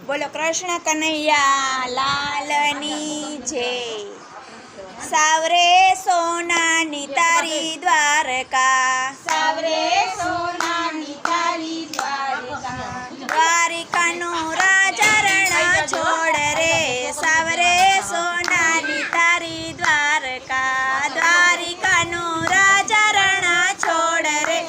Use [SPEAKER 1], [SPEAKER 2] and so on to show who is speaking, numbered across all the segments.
[SPEAKER 1] બોલો કૃષ્ણ કનૈયા લાલની જય। સાવરે સોનાની તારી દ્વારકા,
[SPEAKER 2] સાવરે સોનાની તારી દ્વારકા,
[SPEAKER 1] દ્વારિકાનો રાજા રણ છોડ રે। સાવરે સોનાની તારી દ્વારકા, દ્વારિકાનો રાજા રણ છોડ રે।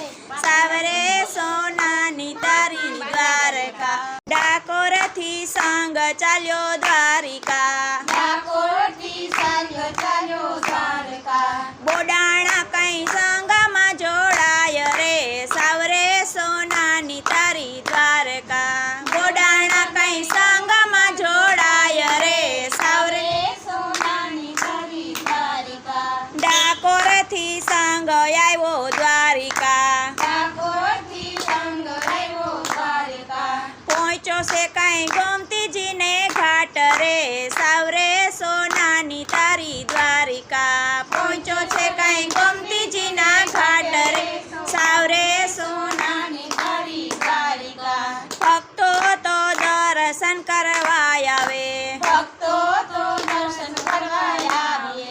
[SPEAKER 1] સાવરે સોનાની તારી દ્વારકા, ડાકોરથી સંગ ચાલ્યો દ્વારિકા,
[SPEAKER 2] ડાકોરથી સંગ ચાલ્યો દ્વારકા,
[SPEAKER 1] બોડાણા કઈ સંગમાં જોડાય રે। સાવરે સોનાની તારી દ્વારકા, બોડાણા કઈ સંગમાં જોડાય રે। સાવરે
[SPEAKER 2] સોનાની તારી દ્વારકા,
[SPEAKER 1] ડાકોરથી સંગ આવ્યો દ્વારિકા,
[SPEAKER 2] ડાકોરથી સંગ આવ્યો દ્વારકા,
[SPEAKER 1] પહોંચ્યો છે કઈ ગોમતીજીને ઘાટ રે। સાવરે સોનાની તારી દ્વારિકા, પહોંચ્યો છે કઈ ગોમતીજીના ઘાટ રે। સાવરે
[SPEAKER 2] સોનાની તારી દ્વારકા,
[SPEAKER 1] ભક્તો તો દર્શન કરવા આવે,
[SPEAKER 2] ભક્તો તો દર્શન કરવા આવે,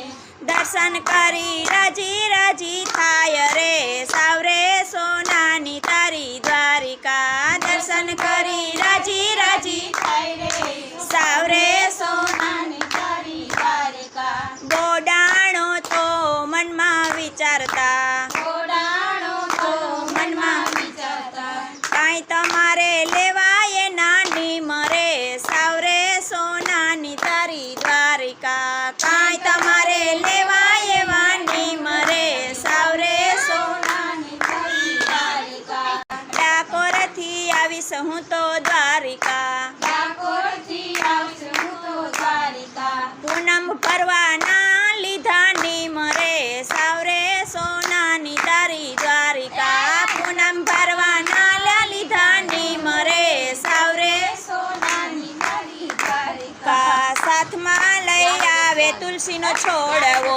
[SPEAKER 1] દર્શન કરી રાજી રાજી થાય રે। સાવરે સોનાની તારી દ્વારિકા, દર્શન કરી રાજી રાજી
[SPEAKER 2] થાય રે।
[SPEAKER 1] સાવરે
[SPEAKER 2] સોનાની તારી દ્વારકા,
[SPEAKER 1] બોડાણો તો મનમાં વિચારતા,
[SPEAKER 2] ઘોડાણો તો મનમાં વિચારતા,
[SPEAKER 1] કાંઈ તમારે લેવાય નાની મરે। સાવરે સોનાની તારી દ્વારિકા, કાંઈ તમારે લેવાય વાની મરે। સાવરે
[SPEAKER 2] સોનાની તારી દ્વારકા,
[SPEAKER 1] ડાકોરથી આવીશ હું તો દ્વારિકા,
[SPEAKER 2] ડાકોરથી આવશે હું તો દ્વારિકા,
[SPEAKER 1] પૂનમ ભરવાના લીધાની મરે। સાવરે સોનાની તારી દ્વારિકા, પૂનમ ભરવાના લીધાની મરે। સાવરે
[SPEAKER 2] સોનાની તારી દ્વારકા,
[SPEAKER 1] સાથમાં લઈ આવે તુલસીનો છોડવો,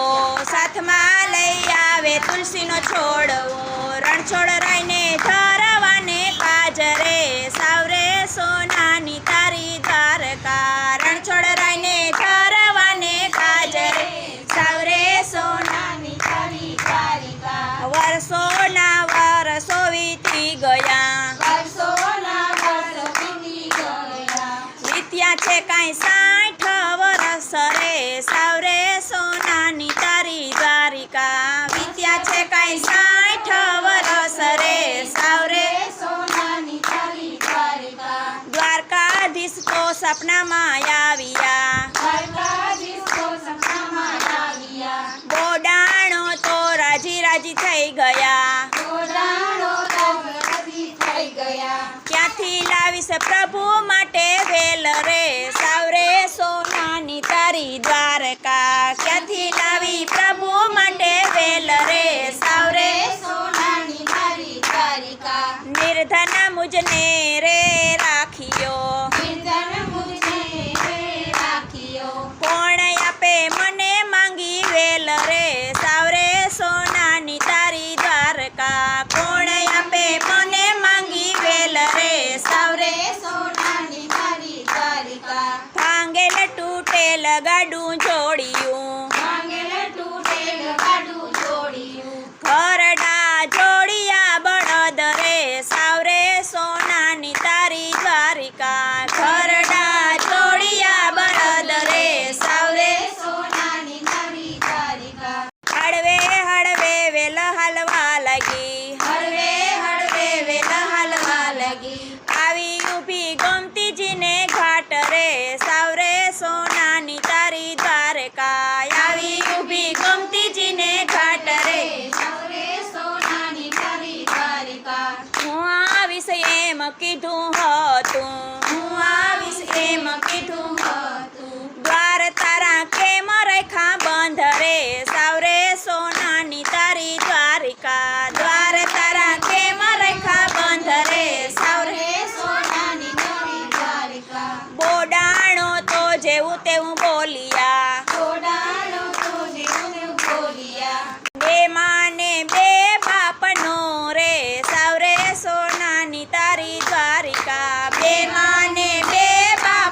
[SPEAKER 1] સાથમાં લઈ આવે તુલસીનો છોડવો, રણછોડ રાયને ધરવાને કાજ રે। સાવરે સોનાની તારી દ્વારકા, રણછોડ રાયને ધરવાને કાજ રે। સાવરે
[SPEAKER 2] સોનાની તારી દ્વારકા,
[SPEAKER 1] વર્ષોના વર્ષો વીતી ગયા,
[SPEAKER 2] વર્ષોના વર્ષ વીતી ગયા,
[SPEAKER 1] વીત્યા છે કાંઈ 60 વર્ષ રે। સાવરે સોનાની તારી દ્વારિકા, વીત્યા છે કાંઈ 60 વર્ષ રે। સાવરે
[SPEAKER 2] સોનાની તારી દ્વારકા,
[SPEAKER 1] દ્વારકાધીશ તો સપનામાં આવ્યા,
[SPEAKER 2] દ્વારકાધીશ તો સપનામાં આવ્યા,
[SPEAKER 1] બોડાણો તો રાજી રાજી થઈ ગયા,
[SPEAKER 2] ઘોડાણો તો રાજી થઈ ગયા,
[SPEAKER 1] ક્યાંથી લાવીશ પ્રભુ માટે વેલ રે। સાવરે સોનાની તારી દ્વારકા, ક્યાંથી લાવી પ્રભુ માટે વેલ રે। સાવરે
[SPEAKER 2] સોનાની તારી દ્વારકા,
[SPEAKER 1] નિર્ધન મુજને રે રાખ્યો,
[SPEAKER 2] નિર્ધન મુજને રે રાખ્યો,
[SPEAKER 1] કોણ આપે મને માંગી વેલ રે। સાવરે સોનાની તારી દ્વારકા, કોણ આપે મને માંગી વેલ રે। સાવરે
[SPEAKER 2] સોનાની તારી દ્વારકા,
[SPEAKER 1] ભાંગેલ તૂટેલ ગાડું જોડિયું,
[SPEAKER 2] માંગેલ તૂટેલ ગાડું જોડિયું,
[SPEAKER 1] ઘરડા જોડિયા બળદ રે। સાવરે સોનાની તારી દ્વારિકા, ઘરડા જોડિયા બળદ રે। સાવરે
[SPEAKER 2] સોનાની તારી દ્વારકા,
[SPEAKER 1] હળવે હળવે વેલ હાલવા લાગી,
[SPEAKER 2] હળવે હળવે વેલ હાલવા લાગી,
[SPEAKER 1] આવી ઊભી ગોમતીજીને ઘાટ રે। સાવરે સોનાની તારી દ્વારકા, આવી ઊભી ગોમતીજીને ઘાટ રે।
[SPEAKER 2] સૌરે સોનાની તારી દ્વારકા,
[SPEAKER 1] હું આવીશ એમ કીધું હતું, હું આવીશ એમ કીધું
[SPEAKER 2] હતું,
[SPEAKER 1] દ્વાર તારા કેમ રેખા બંધ રે। સાવરે સોનાની તારી દ્વારિકા, દ્વાર તારા કેમ રેખા બંધ રે। સાવરે
[SPEAKER 2] સોનાની તારી દ્વારકા,
[SPEAKER 1] બોડાણો તો જેવું તેવું બોલિયા,
[SPEAKER 2] ઘોડાણો તો જેવું બોલિયા,
[SPEAKER 1] બે માને બે બાપનો રે। સાવરે સોનાની તારી દ્વારિકા, બે માને બે બાપ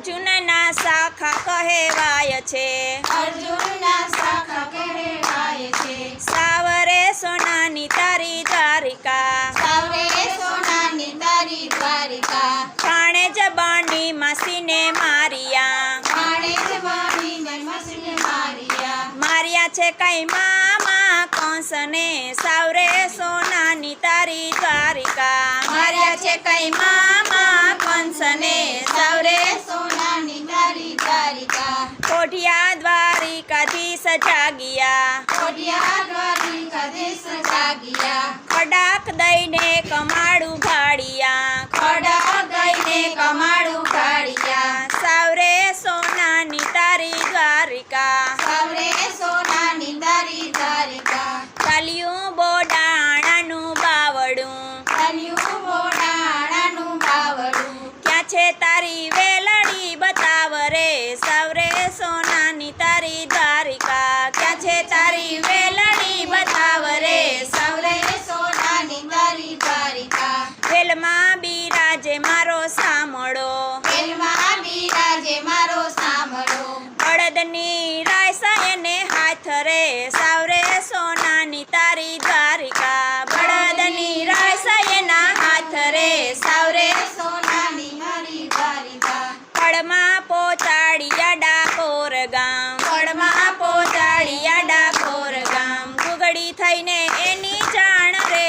[SPEAKER 1] અર્જુનના શાખા કહેવાય છે,
[SPEAKER 2] અર્જુનના શાખા કહેવાય છે.
[SPEAKER 1] સાવરે સોનાની તારી દ્વારિકા,
[SPEAKER 2] સાવરે સોનાની તારી દ્વારિકા.
[SPEAKER 1] ભાણે જ બાંડી માસીને મારિયા,
[SPEAKER 2] ભાણે જ બાંધીને મસીને માર્યા.
[SPEAKER 1] માર્યા છે કઈ મામા કંસને, સાવરે સોનાની તારી દ્વારિકા. માર્યા છે કઈ મામા કંસને, સાવરે
[SPEAKER 2] સોનાની તારી દ્વારિકા.
[SPEAKER 1] કોઢિયા દ્વારિકાધીશ જાગ્યા,
[SPEAKER 2] કોઢિયા દ્વારિકાધીશ જાગ્યા.
[SPEAKER 1] ખડાક દઈને કમાડું ભાડિયા,
[SPEAKER 2] ખડા દઈને કમાડું કાઢ્યા.
[SPEAKER 1] સાવરે સોનાની તારી દ્વારિકા.
[SPEAKER 2] સાવરે સોનાની તારી દ્વારિકા.
[SPEAKER 1] ચાલ્યું બોડાણાનું બાવડું,
[SPEAKER 2] ચાલ્યું બોડાણાનું બાવડું.
[SPEAKER 1] ક્યાં છે તારી વેલડી બતાવ રે, સાવરે સોનાની તારી દ્વારિકા. ક્યાં છે તારી વેલડી બતાવ રે,
[SPEAKER 2] સાવરે સોનાની તારી દ્વારિકા.
[SPEAKER 1] વેલમાં બિરાજે મારો સામળો,
[SPEAKER 2] વેલમાં બિરાજે મારો સાંભળો.
[SPEAKER 1] બળદની રાયસા એને હાથ રે, સાવરે સોનાની તારી દ્વારિકા. બળદની રાયસા એના હાથ રે, સાવરે
[SPEAKER 2] સોનાની મારી દ્વારિકા.
[SPEAKER 1] પડમાં પહોંચાડ્યા ડાકોર ગામ, પડમાં પહોંચાડ્યા ડાકોર ગામ. ગુગડી થઈને એની જાણ રે,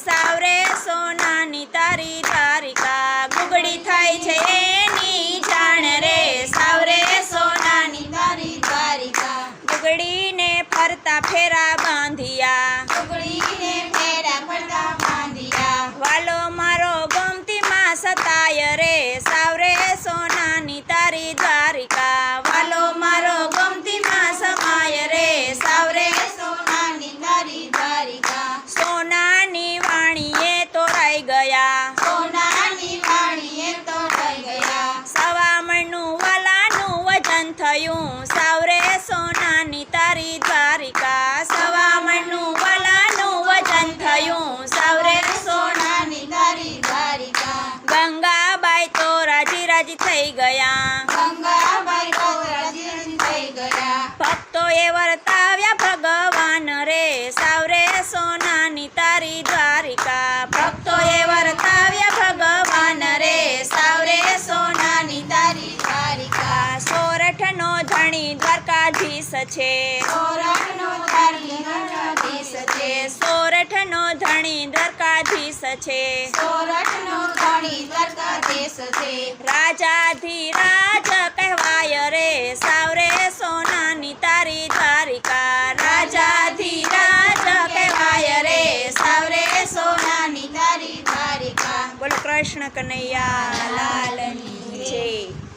[SPEAKER 1] સાવરે સોનાની તારી દ્વારિકા. ગુગડી થાય છે એની જાણ રે, સાવરે સોનાની.
[SPEAKER 2] તારી દ્વારિકા.
[SPEAKER 1] ગુગડીને ફરતા ફેરા બાંધિયા,
[SPEAKER 2] ટુકડીને ફેરા ફરતા બાંધ્યા.
[SPEAKER 1] વાલો મારો ગમતી માં સતાય રે, સાવરે સોનાની તારી દ્વારિકા. વાલો મારો ગમતી માં સમાય રે, સાવરે
[SPEAKER 2] સોનાની તારી દ્વારિકા.
[SPEAKER 1] સોનાની વાણીએ તોરાઈ ગયા,
[SPEAKER 2] સોનાની વાણીએ તો થઈ ગયા.
[SPEAKER 1] સવામણનું વાલાનું વજન થયું, સાવરે સોનાની તારી દ્વારિકા. સવામણનું વાલાનું વજન થયું, સાવરે
[SPEAKER 2] સોનાની તારી દ્વારિકા.
[SPEAKER 1] ગંગાબાઈ તો રાજી રાજી થઈ ગયા,
[SPEAKER 2] ગંગાબાઈ તો રાજી થઈ ગયા.
[SPEAKER 1] ભક્તોએ વર્તાવ્યા ભગવાન રે, સાવરે સોનાની તારી દ્વારિકા. ભક્તોએ વર્તાવ્યા ભગવાન રે, સાવરે સોનાની
[SPEAKER 2] તારી દ્વારિકા.
[SPEAKER 1] સોરઠનો ધણી દ્વારકાધીશ છે,
[SPEAKER 2] સોરઠનો તારી દ્વારકાધીશ છે.
[SPEAKER 1] સોરઠનો ધણી દ્વારકાધીશ છે.
[SPEAKER 2] સોરઠનો ધણી દ્વારકાધીશ છે.
[SPEAKER 1] રાજાધિરાજ કહેવાય રે, સાવરે સોનાની તારી દ્વારિકા. રાજાધિરાજ કહેવાય રે, સાવરે
[SPEAKER 2] સોનાની તારી દ્વારિકા.
[SPEAKER 1] બોલો કૃષ્ણ કનૈયા લાલની જય.